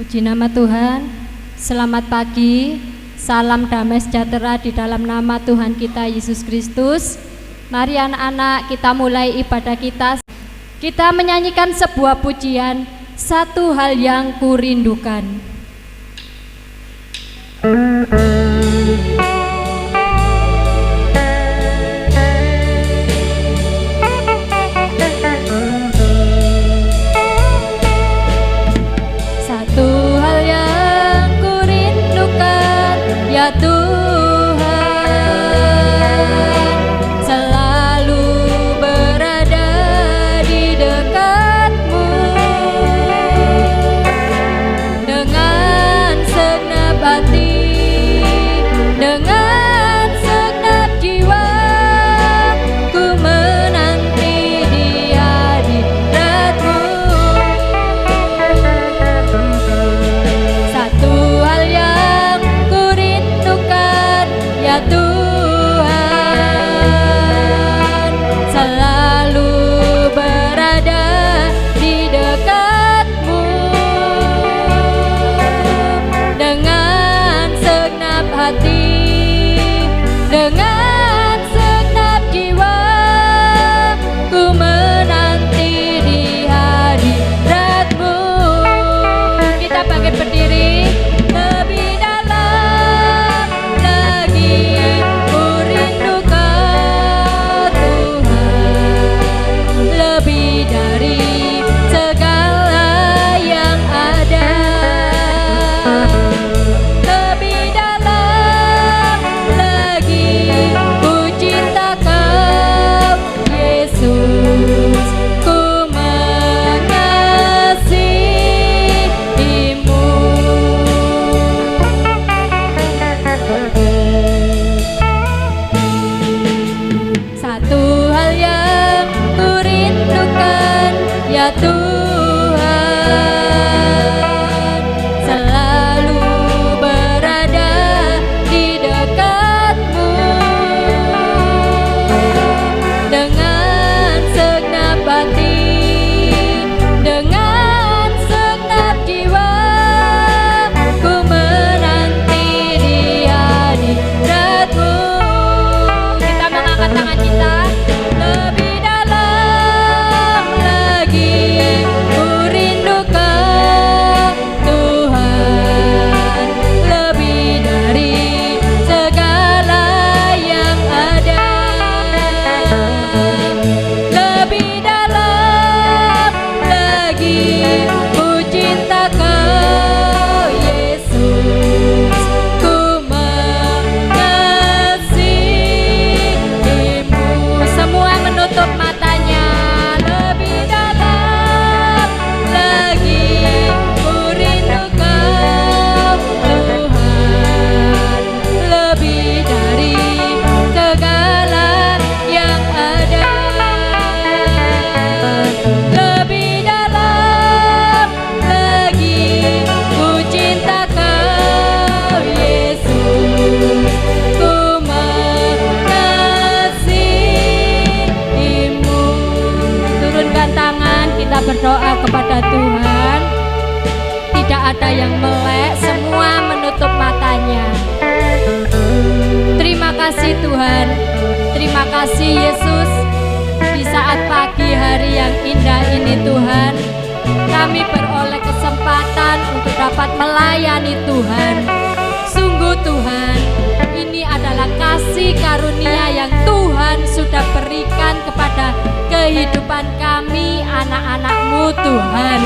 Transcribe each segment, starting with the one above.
Puji nama Tuhan. Selamat pagi. Salam damai sejahtera di dalam nama Tuhan kita Yesus Kristus. Mari anak-anak kita mulai ibadah kita. Kita menyanyikan sebuah pujian, satu hal yang kurindukan. Berdoa kepada Tuhan. Tidak ada yang melek, semua menutup matanya. Terima kasih Tuhan. Terima kasih Yesus. Di saat pagi hari yang indah ini Tuhan, kami beroleh kesempatan untuk dapat melayani Tuhan. Sungguh Tuhan, ini adalah kasih karunia yang Tuhan sudah berikan kepada kehidupan kami anak-anak-Mu Tuhan.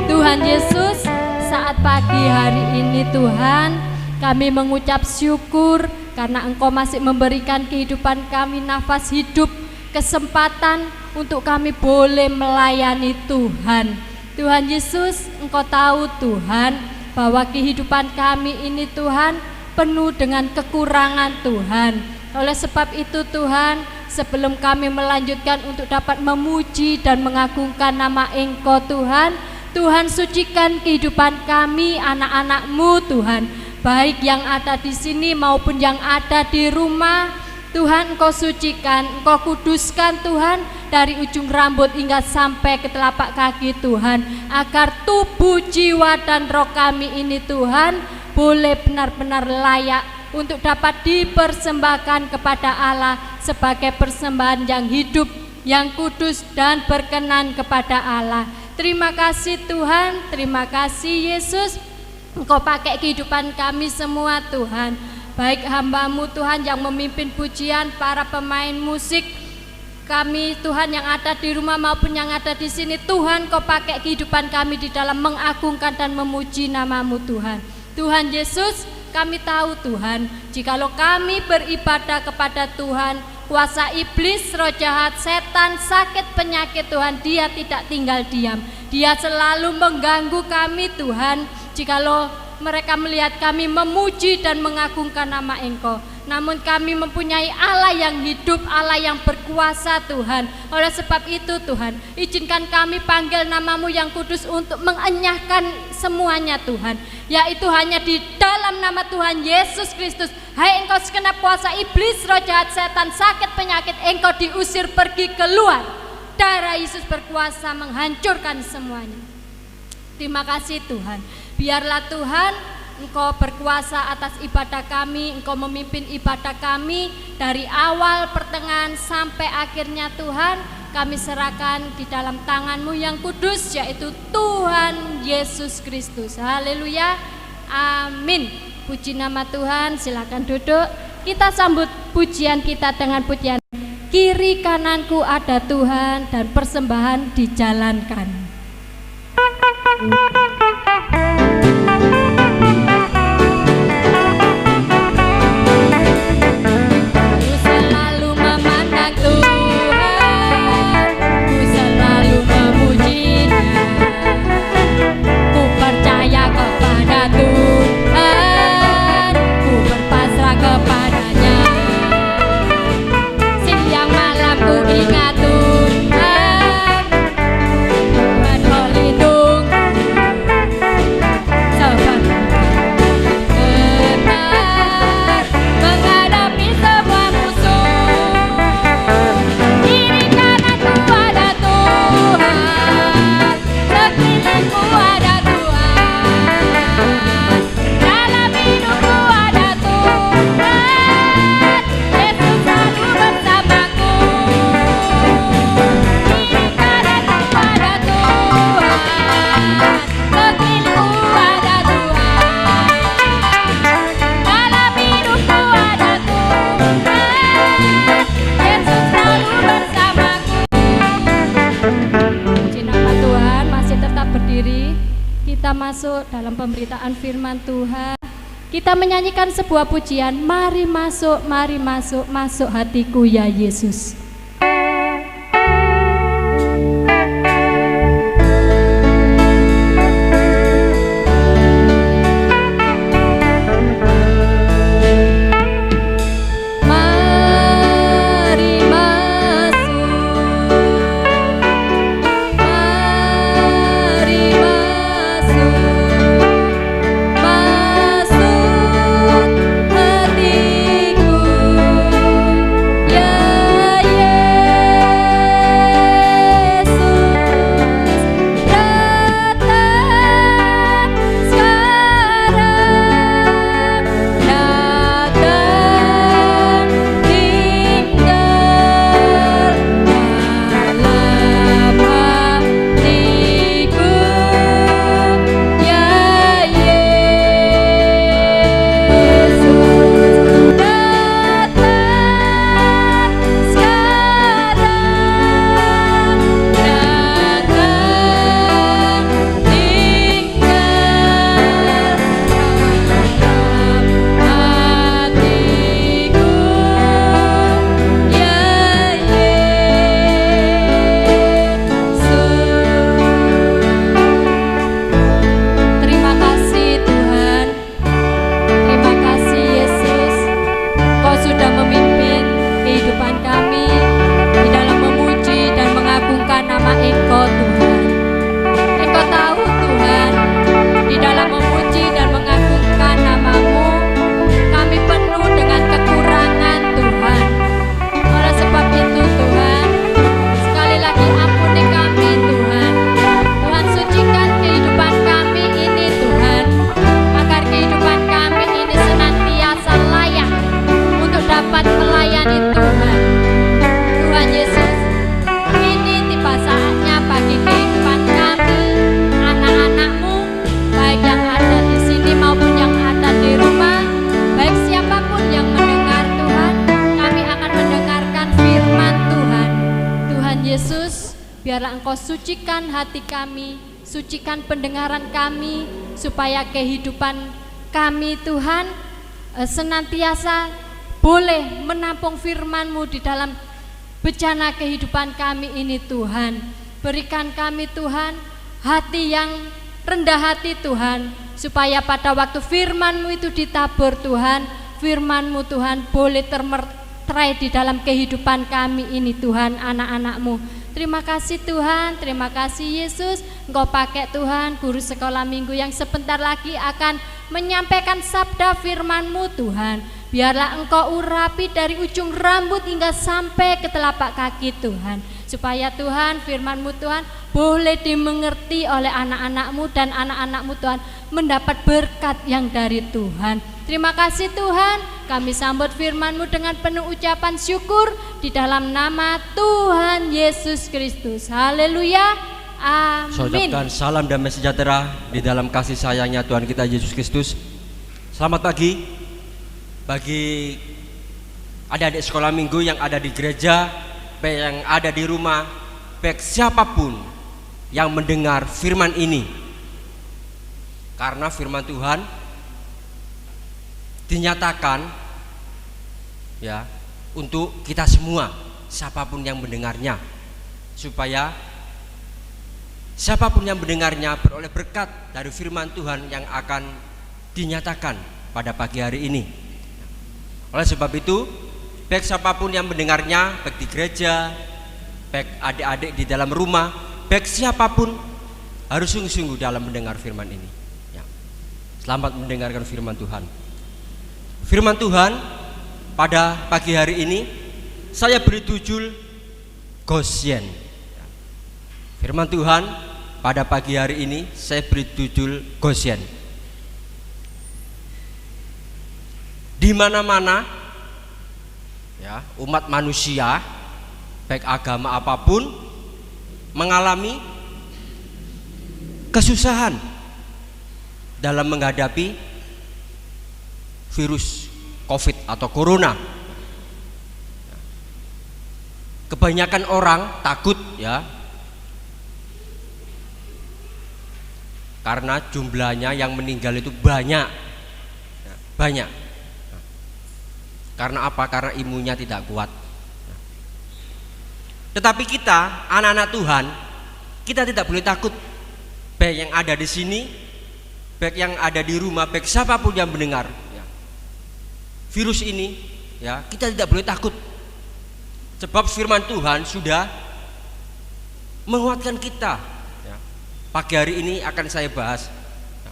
Tuhan Yesus, saat pagi hari ini Tuhan, kami mengucap syukur karena Engkau masih memberikan kehidupan kami nafas hidup, kesempatan untuk kami boleh melayani Tuhan. Tuhan Yesus, Engkau tahu Tuhan bahwa kehidupan kami ini Tuhan penuh dengan kekurangan Tuhan. Oleh sebab itu Tuhan, sebelum kami melanjutkan untuk dapat memuji dan mengagungkan nama Engkau Tuhan, Tuhan sucikan kehidupan kami anak-anak-Mu Tuhan, baik yang ada di sini maupun yang ada di rumah. Tuhan, Engkau sucikan, Engkau kuduskan Tuhan, dari ujung rambut hingga sampai ke telapak kaki Tuhan, agar tubuh, jiwa, dan roh kami ini Tuhan boleh benar-benar layak untuk dapat dipersembahkan kepada Allah sebagai persembahan yang hidup, yang kudus, dan berkenan kepada Allah. Terima kasih Tuhan, terima kasih Yesus, Engkau pakai kehidupan kami semua Tuhan, baik hamba-Mu Tuhan yang memimpin pujian, para pemain musik, kami Tuhan yang ada di rumah maupun yang ada di sini. Tuhan, Kau pakai kehidupan kami di dalam mengagungkan dan memuji nama-Mu Tuhan. Tuhan Yesus, kami tahu Tuhan, jikalau kami beribadah kepada Tuhan, kuasa iblis, roh jahat, setan, sakit, penyakit Tuhan, dia tidak tinggal diam. Dia selalu mengganggu kami Tuhan, jikalau mereka melihat kami memuji dan mengagungkan nama Engkau. Namun kami mempunyai Allah yang hidup, Allah yang berkuasa Tuhan. Oleh sebab itu Tuhan, izinkan kami panggil nama-Mu yang kudus untuk mengenyahkan semuanya Tuhan, yaitu hanya di dalam nama Tuhan Yesus Kristus. Hai Engkau segenap kuasa iblis, roh jahat, setan, sakit, penyakit, Engkau diusir pergi keluar. Darah Yesus berkuasa menghancurkan semuanya. Terima kasih Tuhan. Biarlah Tuhan Engkau berkuasa atas ibadah kami, Engkau memimpin ibadah kami dari awal, pertengahan, sampai akhirnya Tuhan. Kami serahkan di dalam tangan-Mu yang kudus, yaitu Tuhan Yesus Kristus. Haleluya, amin. Puji nama Tuhan, silakan duduk. Kita sambut pujian kita dengan pujian Kiri Kananku Ada Tuhan, dan persembahan dijalankan. Masuk dalam pemberitaan firman Tuhan, kita menyanyikan sebuah pujian, mari masuk, masuk hatiku ya Yesus. Yeah. Biarlah Engkau sucikan hati kami, sucikan pendengaran kami, supaya kehidupan kami Tuhan senantiasa boleh menampung firman-Mu di dalam bejana kehidupan kami ini Tuhan. Berikan kami Tuhan hati yang rendah hati Tuhan, supaya pada waktu firman-Mu itu ditabur Tuhan, firman-Mu Tuhan boleh termeterai di dalam kehidupan kami ini Tuhan, anak-anak-Mu. Terima kasih Tuhan, terima kasih Yesus. Engkau pakai Tuhan guru sekolah minggu yang sebentar lagi akan menyampaikan sabda firman-Mu Tuhan. Biarlah Engkau urapi dari ujung rambut hingga sampai ke telapak kaki Tuhan, supaya Tuhan firman-Mu Tuhan boleh dimengerti oleh anak-anak-Mu, dan anak-anak-Mu Tuhan mendapat berkat yang dari Tuhan. Terima kasih Tuhan, kami sambut firman-Mu dengan penuh ucapan syukur di dalam nama Tuhan Yesus Kristus. Haleluya, amin. Saudara, salam damai sejahtera di dalam kasih sayangnya Tuhan kita Yesus Kristus. Selamat pagi bagi adik-adik sekolah minggu yang ada di gereja, yang ada di rumah, baik siapapun yang mendengar firman ini. Karena firman Tuhan dinyatakan ya untuk kita semua, siapapun yang mendengarnya, supaya siapapun yang mendengarnya beroleh berkat dari firman Tuhan yang akan dinyatakan pada pagi hari ini. Oleh sebab itu, baik siapapun yang mendengarnya, baik di gereja, baik adik-adik di dalam rumah, baik siapapun, harus sungguh-sungguh dalam mendengar firman ini ya. Selamat mendengarkan firman Tuhan. Firman Tuhan pada pagi hari ini saya beri judul Gosyen. Firman Tuhan pada pagi hari ini saya beri judul Gosyen. Di mana-mana ya, umat manusia baik agama apapun mengalami kesusahan dalam menghadapi virus COVID atau corona. Kebanyakan orang takut ya, karena jumlahnya yang meninggal itu banyak. Karena apa? Karena imunnya tidak kuat. Tetapi kita, anak-anak Tuhan, kita tidak boleh takut. Baik yang ada di sini, baik yang ada di rumah, baik siapapun yang mendengar ya, virus ini ya, kita tidak boleh takut. Sebab firman Tuhan sudah menguatkan kita ya. Pagi hari ini akan saya bahas ya.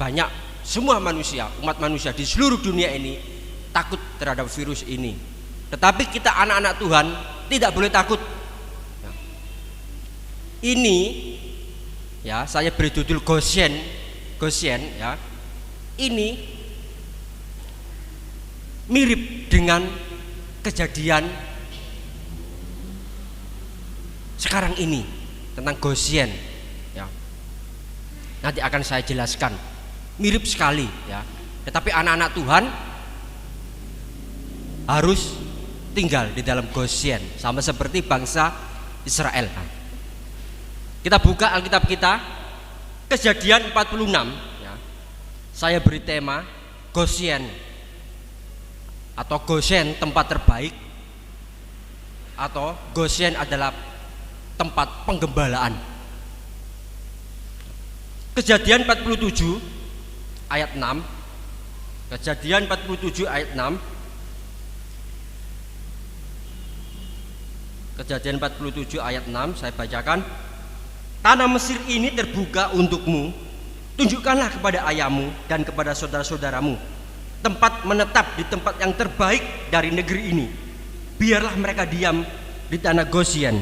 Banyak semua manusia, umat manusia di seluruh dunia ini takut terhadap virus ini. Tetapi kita anak-anak Tuhan tidak boleh takut ya. Ini ya, saya beri judul Gosyen ya. Ini mirip dengan kejadian sekarang ini tentang Gosyen ya. Nanti akan saya jelaskan. Mirip sekali ya. Tetapi anak-anak Tuhan harus tinggal di dalam Gosyen sama seperti bangsa Israel. Kita buka Alkitab kita, Kejadian 46 ya. Saya beri tema Gosyen atau Gosyen tempat terbaik, atau Gosyen adalah tempat penggembalaan. Kejadian 47 ayat 6. Kejadian 47 ayat 6. Kejadian 47 ayat 6 saya bacakan. Tanah Mesir ini terbuka untukmu, tunjukkanlah kepada ayahmu dan kepada saudara-saudaramu tempat menetap di tempat yang terbaik dari negeri ini. Biarlah mereka diam di tanah Gosyen.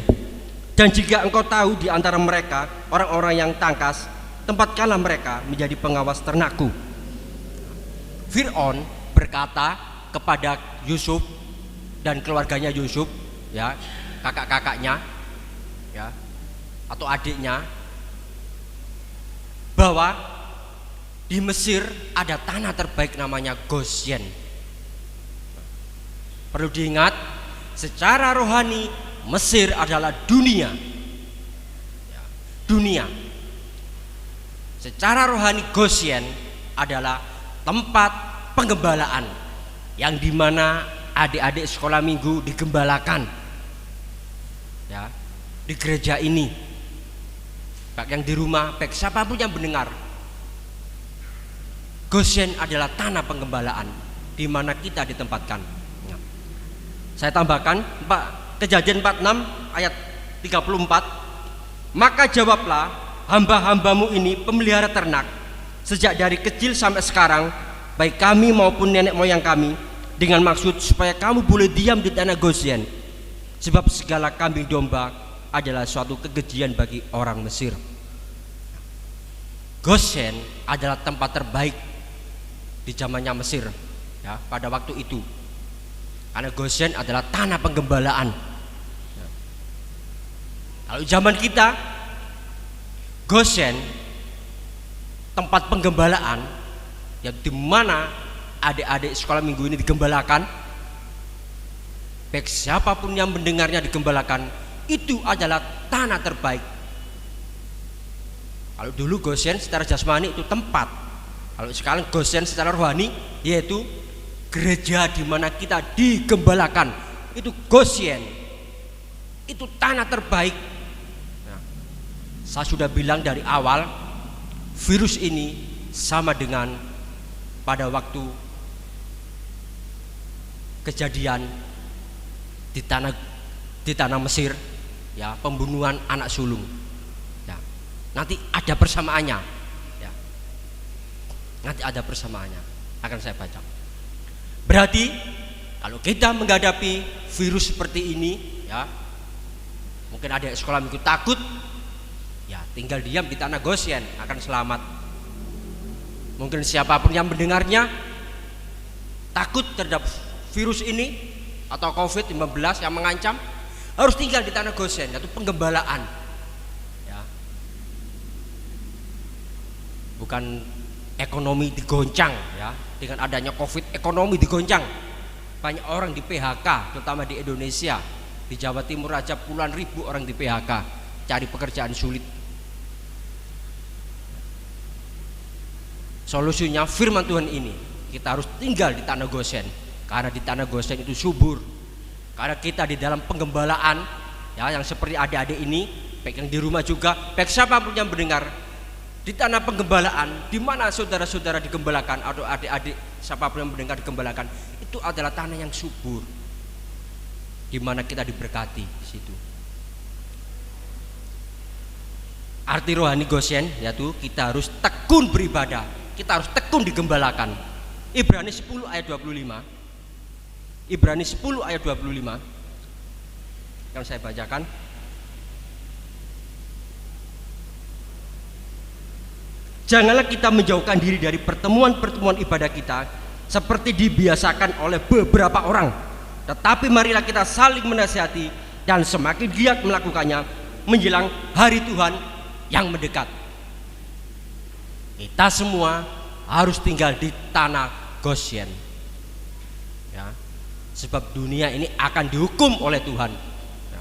Dan jika engkau tahu di antara mereka orang-orang yang tangkas, tempatkanlah mereka menjadi pengawas ternakku. Fir'aun berkata kepada Yusuf dan keluarganya Yusuf ya, kakak-kakaknya ya, atau adiknya, bahwa di Mesir ada tanah terbaik namanya Gosyen. Perlu diingat, secara rohani Mesir adalah dunia dunia. Secara rohani Goshen adalah tempat penggembalaan yang dimana adik-adik sekolah minggu digembalakan ya, di gereja ini. Baik yang di rumah, baik siapapun yang mendengar, Goshen adalah tanah penggembalaan di mana kita ditempatkan. Nah, saya tambahkan Kejadian 46 ayat 34. Maka jawablah hamba-hambamu ini pemelihara ternak sejak dari kecil sampai sekarang, baik kami maupun nenek moyang kami, dengan maksud supaya kamu boleh diam di tanah Goshen, sebab segala kambing domba adalah suatu kekejian bagi orang Mesir. Goshen adalah tempat terbaik di zamannya Mesir ya, pada waktu itu, karena Goshen adalah tanah penggembalaan. Kalau zaman kita, Goshen tempat penggembalaan yang dimana adik-adik sekolah minggu ini digembalakan, baik siapapun yang mendengarnya digembalakan, itu adalah tanah terbaik. Kalau dulu Goshen secara jasmani itu tempat, kalau sekarang Goshen secara rohani yaitu gereja di mana kita digembalakan. Itu Goshen, itu tanah terbaik. Nah, saya sudah bilang dari awal, virus ini sama dengan pada waktu kejadian di tanah Mesir ya, pembunuhan anak sulung ya. Nanti ada persamaannya ya. Nanti ada persamaannya, akan saya baca. Berarti kalau kita menghadapi virus seperti ini ya, mungkin ada sekolah minggu takut ya, tinggal diam di tanah Goshen akan selamat. Mungkin siapapun yang mendengarnya takut terhadap virus ini atau COVID-19 yang mengancam, harus tinggal di tanah Goshen, yaitu penggembalaan ya. Bukan ekonomi digoncang ya, dengan adanya COVID ekonomi digoncang, banyak orang di PHK, terutama di Indonesia. Di Jawa Timur aja puluhan ribu orang di PHK, cari pekerjaan sulit. Solusinya firman Tuhan ini, kita harus tinggal di tanah Goshen, karena di tanah Goshen itu subur. Karena kita di dalam penggembalaan ya, yang seperti adik-adik ini, baik yang di rumah juga, baik siapapun yang mendengar, di tanah penggembalaan di mana saudara-saudara digembalakan atau adik-adik siapapun yang mendengar digembalakan, itu adalah tanah yang subur di mana kita diberkati di situ. Arti rohani Goshen yaitu kita harus tekun beribadah, kita harus tekun digembalakan. Ibrani 10 ayat 25. Ibrani 10 ayat 25 yang saya bacakan. Janganlah kita menjauhkan diri dari pertemuan-pertemuan ibadah kita seperti dibiasakan oleh beberapa orang, tetapi marilah kita saling menasihati dan semakin giat melakukannya menjelang hari Tuhan yang mendekat. Kita semua harus tinggal di tanah Goshen ya, sebab dunia ini akan dihukum oleh Tuhan ya.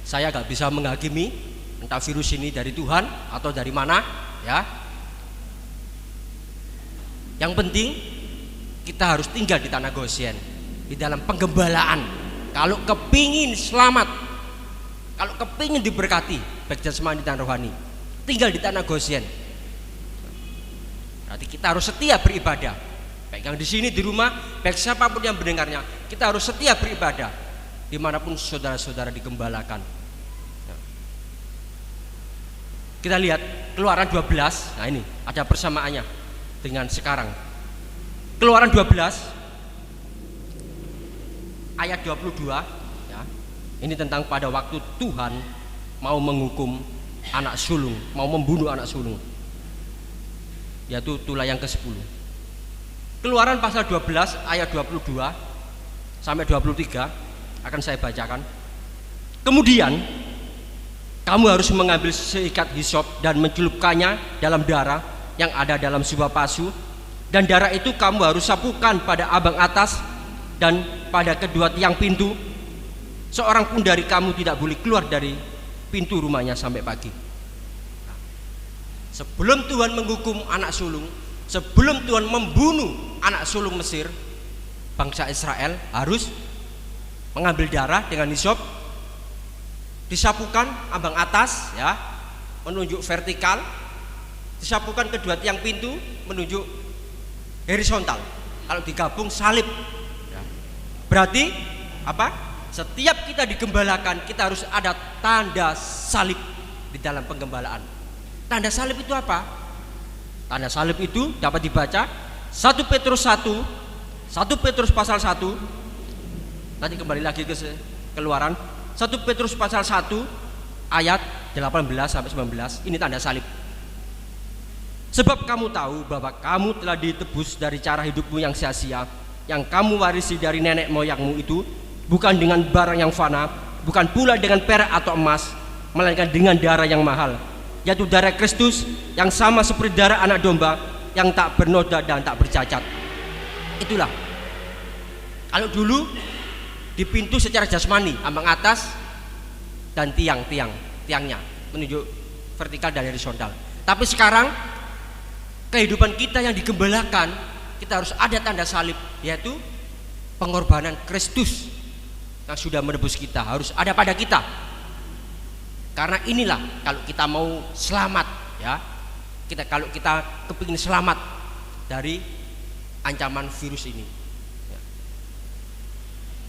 Saya gak bisa menghakimi entah virus ini dari Tuhan atau dari mana ya. Yang penting kita harus tinggal di tanah Goshen, di dalam penggembalaan. Kalau kepingin selamat, kalau kepingin diberkati baik jasmani dan rohani, tinggal di tanah Goshen. Berarti kita harus setia beribadah, baik yang di sini di rumah, baik siapapun yang mendengarnya, kita harus setia beribadah dimanapun saudara-saudara digembalakan. Kita lihat Keluaran 12. Nah ini ada persamaannya dengan sekarang. Keluaran 12 ayat 22 ya. Ini tentang pada waktu Tuhan mau menghukum anak sulung, mau membunuh anak sulung, yaitu tulah yang ke-10. Keluaran pasal 12 ayat 22 sampai 23 akan saya bacakan. Kemudian kamu harus mengambil seikat hisop dan mencelupkannya dalam darah yang ada dalam sebuah pasu, dan darah itu kamu harus sapukan pada abang atas dan pada kedua tiang pintu. Seorang pun dari kamu tidak boleh keluar dari pintu rumahnya sampai pagi. Nah, sebelum Tuhan menghukum anak sulung, sebelum Tuhan membunuh anak sulung Mesir, bangsa Israel harus mengambil darah dengan hisop, disapukan ambang atas ya, menunjuk vertikal, disapukan kedua tiang pintu menunjuk horizontal. Kalau digabung salib ya. Berarti apa? Setiap kita digembalakan, kita harus ada tanda salib di dalam penggembalaan. Tanda salib itu apa? Tanda salib itu dapat dibaca 1 Petrus 1 Petrus pasal 1. Nanti kembali lagi ke Keluaran. 1 Petrus pasal 1 ayat 18 sampai 19. Ini tanda salib. Sebab kamu tahu bahwa kamu telah ditebus dari cara hidupmu yang sia-sia, yang kamu warisi dari nenek moyangmu itu, bukan dengan barang yang fana, bukan pula dengan perak atau emas, melainkan dengan darah yang mahal, yaitu darah Kristus, yang sama seperti darah anak domba, yang tak bernoda dan tak bercacat. Itulah. Kalau dulu di pintu secara jasmani, ambang atas dan tiangnya menunjuk vertikal dan horizontal. Tapi sekarang kehidupan kita yang digembalakan, kita harus ada tanda salib, yaitu pengorbanan Kristus yang sudah menebus kita, harus ada pada kita. Karena inilah kalau kita mau selamat ya, kalau kita kepingin selamat dari ancaman virus ini ya.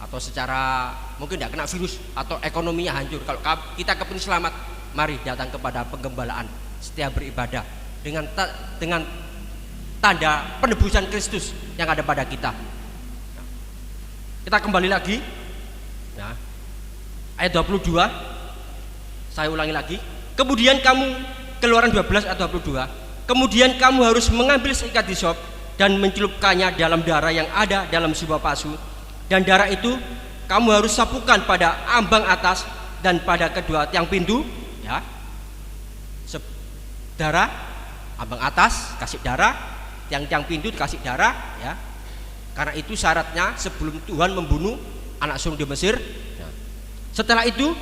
Atau secara mungkin tidak kena virus atau ekonominya hancur, kalau kita kepingin selamat, mari datang kepada penggembalaan setiap beribadah dengan tanda penebusan Kristus yang ada pada kita. Kita kembali lagi ya, ayat 22. Saya ulangi lagi. Kemudian kamu, Keluaran 12 ayat 22. Kemudian kamu harus mengambil seikat hisop dan mencelupkannya dalam darah yang ada dalam sebuah pasu, dan darah itu kamu harus sapukan pada ambang atas dan pada kedua tiang pintu ya. Darah ambang atas kasih darah, tiang-tiang pintu dikasih darah ya. Karena itu syaratnya sebelum Tuhan membunuh anak sulung di Mesir ya. Setelah itu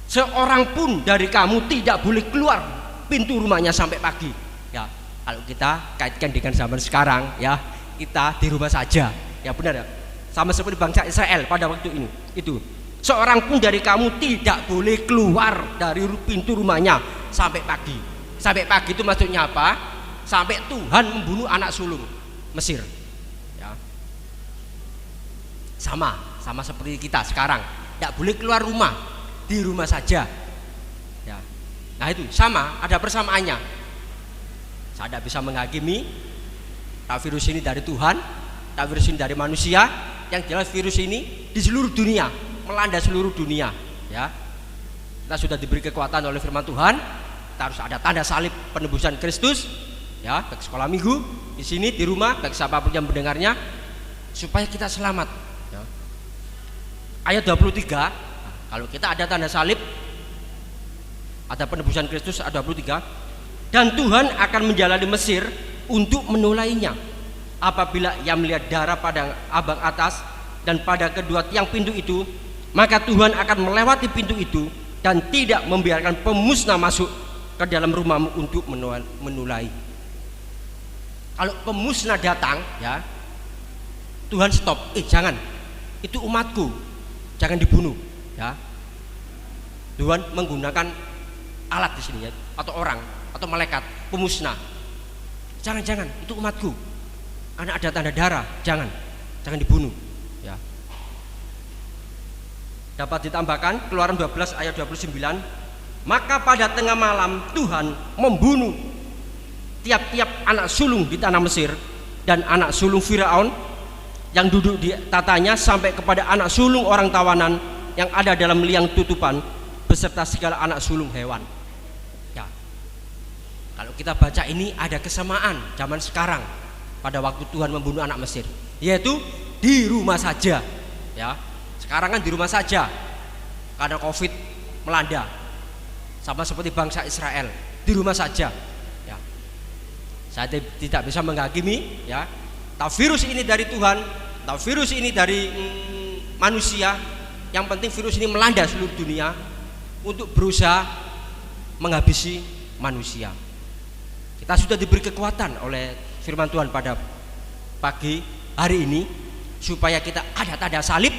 seorang pun dari kamu tidak boleh keluar pintu rumahnya sampai pagi ya. Kalau kita kaitkan dengan zaman sekarang ya, kita di rumah saja ya, benar ya, sama seperti bangsa Israel pada waktu ini. Itu seorang pun dari kamu tidak boleh keluar dari pintu rumahnya sampai pagi. Sampai pagi itu maksudnya apa? Sampai Tuhan membunuh anak sulung Mesir ya. Sama seperti kita sekarang, tidak boleh keluar rumah, di rumah saja ya. Nah itu sama, ada persamaannya. Saya tidak bisa menghakimi tak virus ini dari Tuhan, tak virus ini dari manusia. Yang jelas virus ini di seluruh dunia, melanda seluruh dunia ya. Kita sudah diberi kekuatan oleh firman Tuhan. Kita harus ada tanda salib penebusan Kristus ya, bagi sekolah minggu di sini, di rumah, bagi siapapun yang mendengarnya, supaya kita selamat ya. Ayat 23. Kalau kita ada tanda salib, ada penebusan Kristus, ada 23. Dan Tuhan akan menjalani Mesir untuk menulainya. Apabila ia melihat darah pada ambang atas dan pada kedua tiang pintu itu, maka Tuhan akan melewati pintu itu dan tidak membiarkan pemusnah masuk ke dalam rumahmu untuk menulai. Kalau pemusnah datang ya, Tuhan stop. Jangan, itu umatku, jangan dibunuh ya. Tuhan menggunakan alat di sini ya, atau orang atau malaikat pemusnah. Jangan, itu umatku, karena ada tanda darah, jangan dibunuh ya. Dapat ditambahkan Keluaran 12 ayat 29. Maka pada tengah malam Tuhan membunuh tiap-tiap anak sulung di tanah Mesir dan anak sulung Firaun yang duduk di tatanya, sampai kepada anak sulung orang tawanan yang ada dalam liang tutupan, beserta segala anak sulung hewan ya. Kalau kita baca ini ada kesamaan zaman sekarang pada waktu Tuhan membunuh anak Mesir, yaitu di rumah saja ya. Sekarang kan di rumah saja karena COVID melanda, sama seperti bangsa Israel, di rumah saja ya. Saya tidak bisa menghakimi ya, tahu virus ini dari Tuhan, tahu virus ini dari manusia. Yang penting virus ini melanda seluruh dunia. untuk berusaha menghabisi manusia. Kita sudah diberi kekuatan oleh firman Tuhan pada pagi hari ini supaya kita ada tanda salib,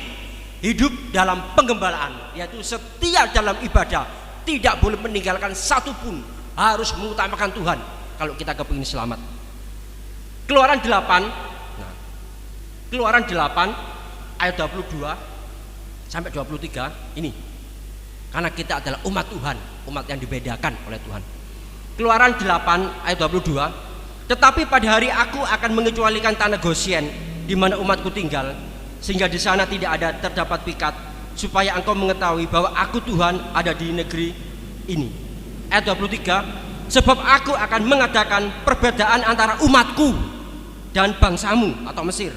hidup dalam penggembalaan, yaitu setia dalam ibadah, tidak boleh meninggalkan satupun, harus mengutamakan Tuhan kalau kita kepingin selamat. Keluaran 8 ayat 22 sampai 23 ini, karena kita adalah umat Tuhan, umat yang dibedakan oleh Tuhan. Keluaran 8 ayat 22, tetapi pada hari aku akan mengecualikan tanah Gosyen di mana umatku tinggal, sehingga di sana tidak ada terdapat pikat, supaya engkau mengetahui bahwa aku Tuhan ada di negeri ini. Ayat 23, sebab aku akan mengadakan perbedaan antara umatku dan bangsamu atau Mesir.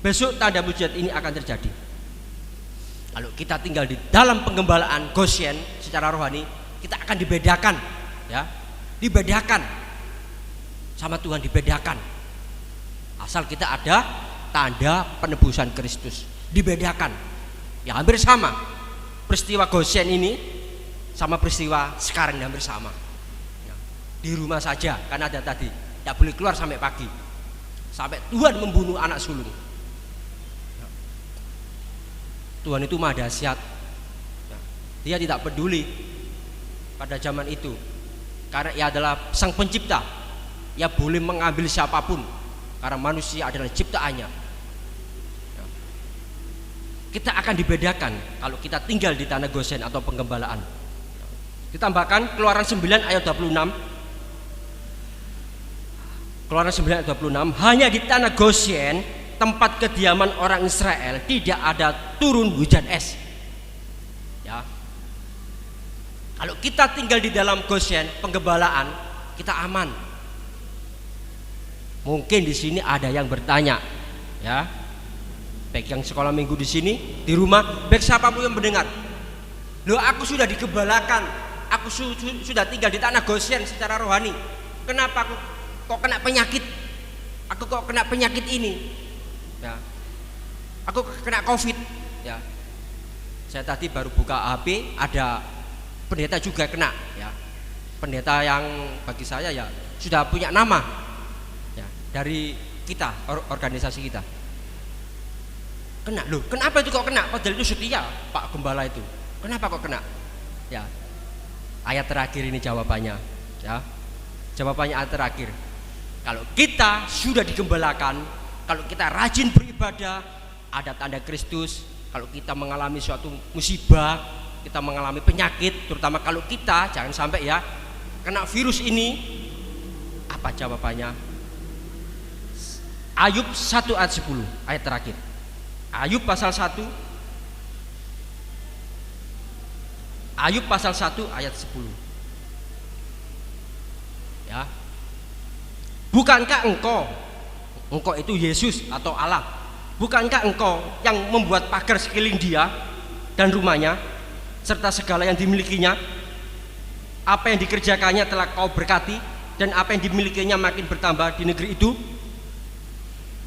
Besok tanda mujizat ini akan terjadi. Kalau kita tinggal di dalam penggembalaan Gosyen secara rohani, kita akan dibedakan, ya, dibedakan sama Tuhan, dibedakan. Asal kita ada tanda penebusan Kristus, dibedakan. Ya hampir sama. Peristiwa Gosyen ini sama peristiwa sekarang hampir sama. Ya, di rumah saja, karena ada tadi, tidak boleh keluar sampai pagi, sampai Tuhan membunuh anak sulung. Tuhan itu maha dahsyat. Dia tidak peduli pada zaman itu, karena Ia adalah Sang Pencipta. Ia boleh mengambil siapapun, karena manusia adalah ciptaannya. Kita akan dibedakan kalau kita tinggal di tanah Gosyen atau penggembalaan. Ditambahkan Keluaran 9 ayat 26. Keluaran 9 ayat 26, hanya di tanah Gosyen, tempat kediaman orang Israel, tidak ada turun hujan es. Ya. Kalau kita tinggal di dalam Gosyen, penggembalaan, kita aman. Mungkin di sini ada yang bertanya, ya, baik yang sekolah minggu di sini, di rumah, baik siapapun yang mendengar, loh aku sudah digembalakan, aku sudah tinggal di tanah Gosyen secara rohani, kenapa aku kok kena penyakit? Aku kok kena penyakit ini? Ya, aku kena COVID. Ya, saya tadi baru buka HP, ada pendeta juga kena. Ya, pendeta yang bagi saya ya sudah punya nama, ya, dari kita, organisasi kita. Kena, loh, kenapa itu kok kena? Padahal itu setia Pak Gembala itu. Kenapa kok kena? Ya, ayat terakhir ini jawabannya. Ya, jawabannya ayat terakhir. Kalau kita sudah digembalakan, kalau kita rajin beribadah, ada tanda Kristus. Kalau kita mengalami suatu musibah, kita mengalami penyakit, terutama kalau kita jangan sampai ya kena virus ini, apa jawabannya? Ayub 1 ayat 10, ayat terakhir. Ayub pasal 1, Ayub pasal 1 ayat 10. Ya. Bukankah engkau itu Yesus atau Allah, bukankah engkau yang membuat pagar sekeliling dia dan rumahnya serta segala yang dimilikinya? Apa yang dikerjakannya telah kau berkati, dan apa yang dimilikinya makin bertambah di negeri itu.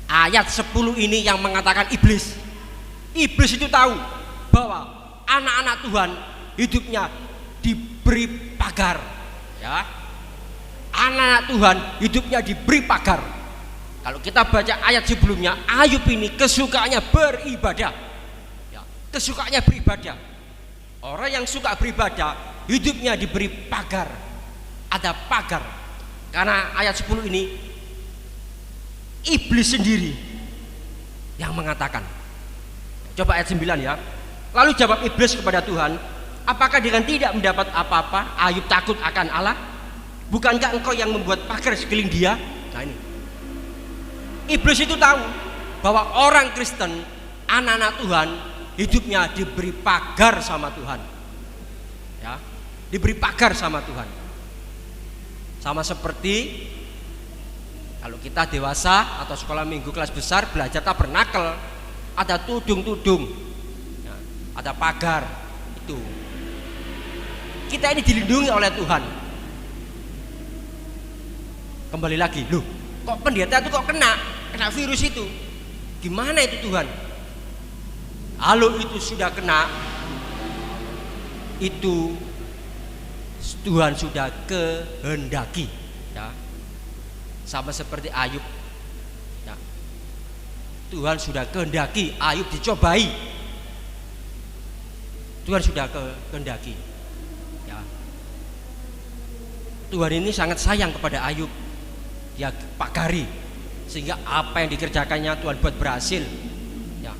Ayat 10 ini yang mengatakan iblis itu tahu bahwa anak-anak Tuhan hidupnya diberi pagar. Ya, anak-anak Tuhan hidupnya diberi pagar. Kalau kita baca ayat sebelumnya, Ayub ini kesukaannya beribadah. Ya, kesukaannya beribadah. Orang yang suka beribadah, hidupnya diberi pagar. Ada pagar. Karena ayat 10 ini, iblis sendiri yang mengatakan. Coba ayat 9 ya. Lalu jawab iblis kepada Tuhan, apakah dengan tidak mendapat apa-apa, Ayub takut akan Allah? Bukankah engkau yang membuat pagar sekeliling dia? Nah ini, iblis itu tahu bahwa orang Kristen, anak-anak Tuhan, hidupnya diberi pagar sama Tuhan. Ya, diberi pagar sama Tuhan. Sama seperti kalau kita dewasa atau sekolah minggu kelas besar belajar tabernakel, ada tudung-tudung, ya, ada pagar itu. Kita ini dilindungi oleh Tuhan. Kembali lagi, loh, kok pendeta itu kok kena virus itu? Gimana itu Tuhan? Kalau itu sudah kena, itu Tuhan sudah kehendaki, ya. Sama seperti Ayub, ya. Tuhan sudah kehendaki Ayub dicobai. Tuhan sudah kehendaki, ya. Tuhan ini sangat sayang kepada Ayub, dia pagari, sehingga apa yang dikerjakannya Tuhan buat berhasil, ya.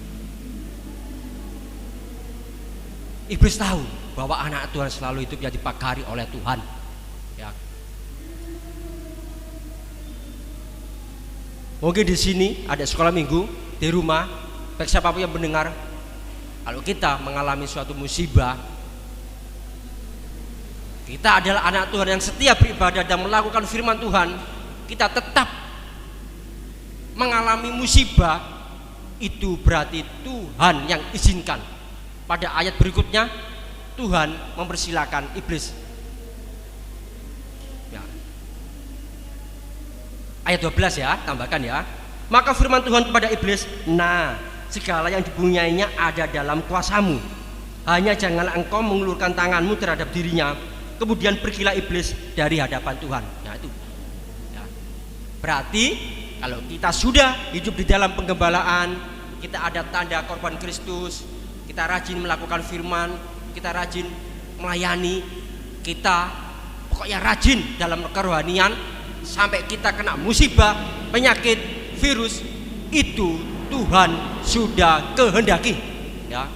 Iblis tahu bahwa anak Tuhan selalu hidup yang dipagari oleh Tuhan, ya. Mungkin di sini ada sekolah minggu di rumah, baik siapapun yang mendengar, kalau kita mengalami suatu musibah, kita adalah anak Tuhan yang setia beribadah dan melakukan firman Tuhan, kita tetap mengalami musibah, itu berarti Tuhan yang izinkan. Pada ayat berikutnya Tuhan mempersilahkan iblis, ya. Ayat 12 ya, tambahkan ya. Maka firman Tuhan kepada iblis, nah, segala yang dipunyainya ada dalam kuasamu, hanya janganlah engkau mengulurkan tanganmu terhadap dirinya. Kemudian pergilah iblis dari hadapan Tuhan. Nah itu, ya. Berarti kalau kita sudah hidup di dalam penggembalaan, kita ada tanda korban Kristus, kita rajin melakukan firman, kita rajin melayani, kita pokoknya rajin dalam kerohanian, sampai kita kena musibah, penyakit, virus, itu Tuhan sudah kehendaki, ya.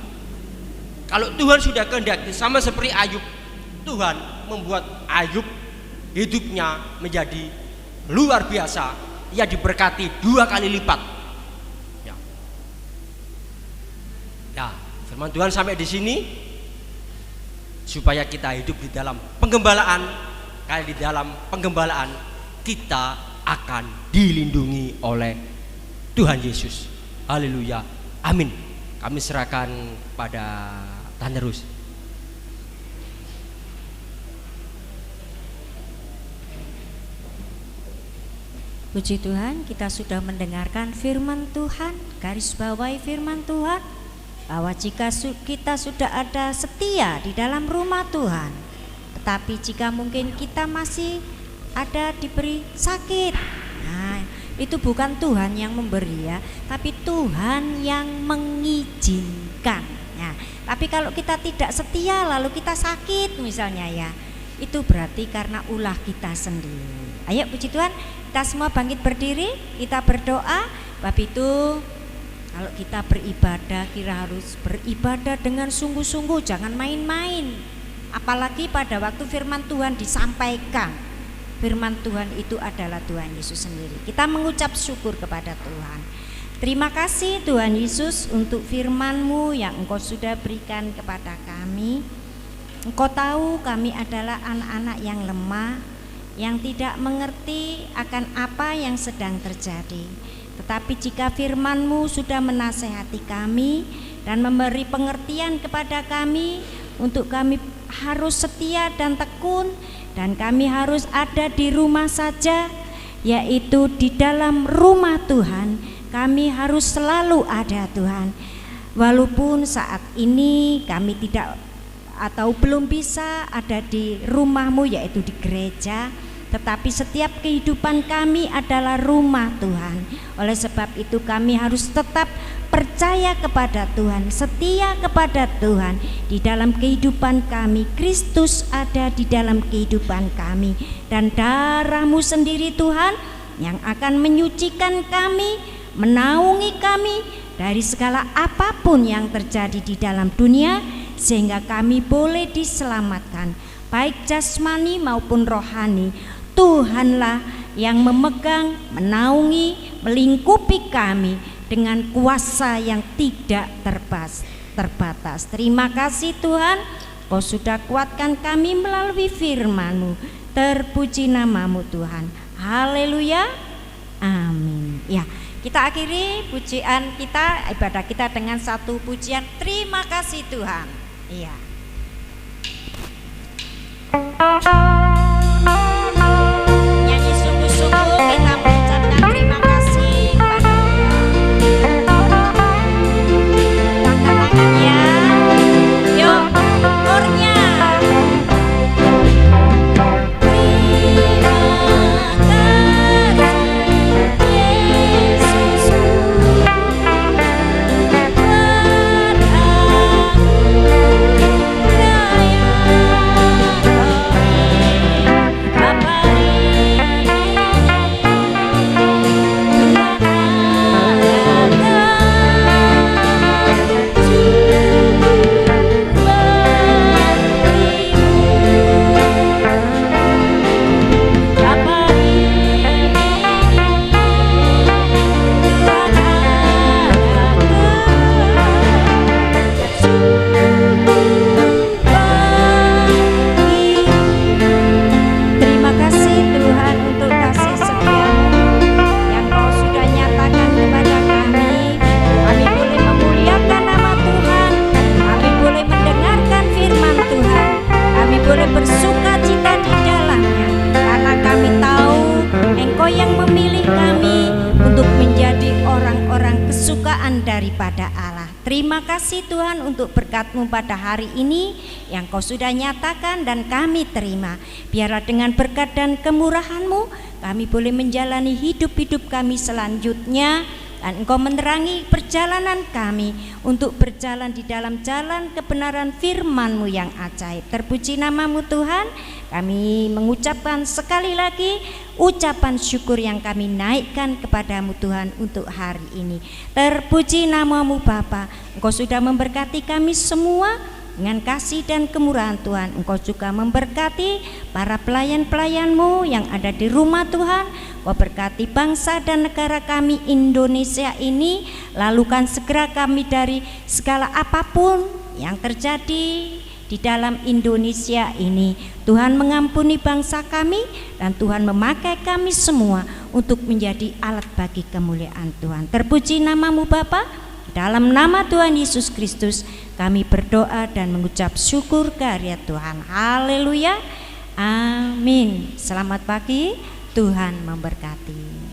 Kalau Tuhan sudah kehendaki, sama seperti Ayub, Tuhan membuat Ayub hidupnya menjadi luar biasa, ia diberkati 2 kali lipat, ya. Ya, firman Tuhan sampai di sini supaya kita hidup di dalam penggembalaan. Karena di dalam penggembalaan kita akan dilindungi oleh Tuhan Yesus. Haleluya, amin. Kami serahkan pada Tante Rus. Puji Tuhan, kita sudah mendengarkan firman Tuhan. Garis bawahi firman Tuhan bahwa jika kita sudah ada setia di dalam rumah Tuhan, tetapi jika mungkin kita masih ada diberi sakit, nah itu bukan Tuhan yang memberi ya, tapi Tuhan yang mengizinkan ya. Tapi kalau kita tidak setia lalu kita sakit misalnya ya, itu berarti karena ulah kita sendiri. Ayo puji Tuhan, kita semua bangkit berdiri, kita berdoa. Bab itu kalau kita beribadah, kita harus beribadah dengan sungguh-sungguh, jangan main-main. Apalagi pada waktu firman Tuhan disampaikan, firman Tuhan itu adalah Tuhan Yesus sendiri. Kita mengucap syukur kepada Tuhan. Terima kasih Tuhan Yesus untuk firman-Mu yang Engkau sudah berikan kepada kami. Engkau tahu kami adalah anak-anak yang lemah, yang tidak mengerti akan apa yang sedang terjadi. Tetapi jika firman-Mu sudah menasehati kami dan memberi pengertian kepada kami untuk kami harus setia dan tekun, dan kami harus ada di rumah saja, yaitu di dalam rumah Tuhan, kami harus selalu ada Tuhan. Walaupun saat ini kami tidak atau belum bisa ada di rumah-Mu yaitu di gereja, tetapi setiap kehidupan kami adalah rumah Tuhan. Oleh sebab itu kami harus tetap percaya kepada Tuhan, setia kepada Tuhan. Di dalam kehidupan kami Kristus ada di dalam kehidupan kami, dan darah-Mu sendiri Tuhan yang akan menyucikan kami, menaungi kami dari segala apapun yang terjadi di dalam dunia, sehingga kami boleh diselamatkan baik jasmani maupun rohani. Tuhanlah yang memegang, menaungi, melingkupi kami dengan kuasa yang tidak terbatas. Terima kasih Tuhan, Kau sudah kuatkan kami melalui firman-Mu. Terpuji nama-Mu Tuhan. Haleluya, amin. Ya, kita akhiri pujian kita, ibadah kita dengan satu pujian. Terima kasih Tuhan. Iya. Nyanyi sungguh-sungguh kita mengucapkan terima kasih kepada Tuhan. Tangan-tangannya, yuk, kornya. Terima kasih Tuhan untuk kasih setia-Mu yang Kau sudah nyatakan kepada kami. Kami boleh memuliakan nama Tuhan, kami boleh mendengarkan firman Tuhan, kami boleh bersuka cita di dalamnya, karena kami tahu Engkau yang memilih kami untuk menjadi orang-orang kesukaan daripada Allah. Terima kasih Tuhan untuk berkat-Mu pada hari ini yang Kau sudah nyatakan dan kami terima. Biarlah dengan berkat dan kemurahan-Mu kami boleh menjalani hidup-hidup kami selanjutnya, dan Engkau menerangi perjalanan kami untuk berjalan di dalam jalan kebenaran firman-Mu yang ajaib. Terpuji nama-Mu Tuhan. Kami mengucapkan sekali lagi ucapan syukur yang kami naikkan kepadamu Tuhan untuk hari ini. Terpuji nama-Mu Bapa. Engkau sudah memberkati kami semua dengan kasih dan kemurahan Tuhan. Engkau juga memberkati para pelayan-pelayan-Mu yang ada di rumah Tuhan. Engkau berkati bangsa dan negara kami Indonesia ini. Lalukan segera kami dari segala apapun yang terjadi di dalam Indonesia ini. Tuhan mengampuni bangsa kami dan Tuhan memakai kami semua untuk menjadi alat bagi kemuliaan Tuhan. Terpuji nama-Mu Bapa. Dalam nama Tuhan Yesus Kristus kami berdoa dan mengucap syukur kehadirat Tuhan. Haleluya. Amin. Selamat pagi. Tuhan memberkati.